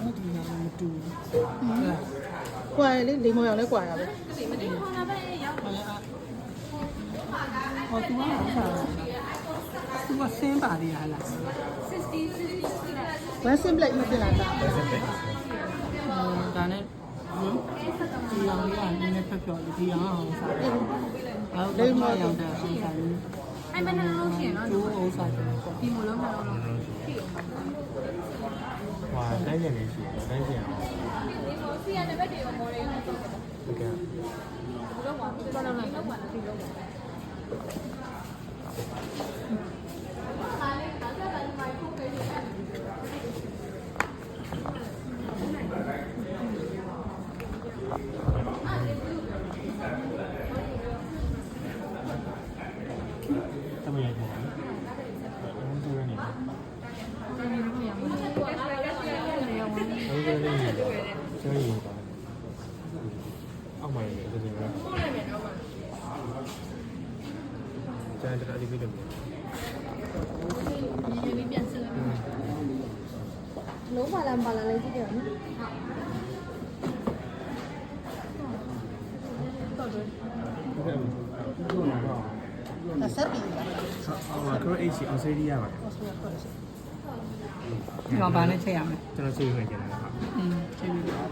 နဲ့ဒီကောင်မတူဘူး ကွာလေလိမ္မော်ရောင်လည်းကွာရပဲ မတင်ခေါ်လာပဲရောက် ဟောသူကသူကဆင်းပါသေးလား ဝမ်းစင်ပလက်ယူပြင်လာတာ ဒါနဲ့ဒီကောင်လေးကနည်းနည်းဖျော်လေးဒီကောင်အောင်စားတယ်လိမ္မော်ရောင်တဲ့အောင်စားတယ် အဲ့မနဲ့လုံးရှင်နော် ကျိုးအောင်စားတယ်ပေါ့ ဒီမလုံးမလုံးလုံးဖြည့်အောင် 哇，单件没写，单件啊。 စီရတဲ့ဘက်တွေမော်လေးလုံး OK。 လုံးပါဒီလုံးလိုက်လုံးပါဒီလုံးပါ 这么严重？我们都是你。我们都是你的，真是的。澳门人这边。现在这个里面就没有。 ဒီလေးပြန်စစ်လိုက်လုံးပါလာလေးကြည့်ကြနော် ဆက်ပြီးလာ 啊，可是 A 起奥斯利亚吧？ ဒီကောင်ဘာနဲ့ချိန်ရမလဲ 真的是有点简单的话。 ချိန်ပြီးတော့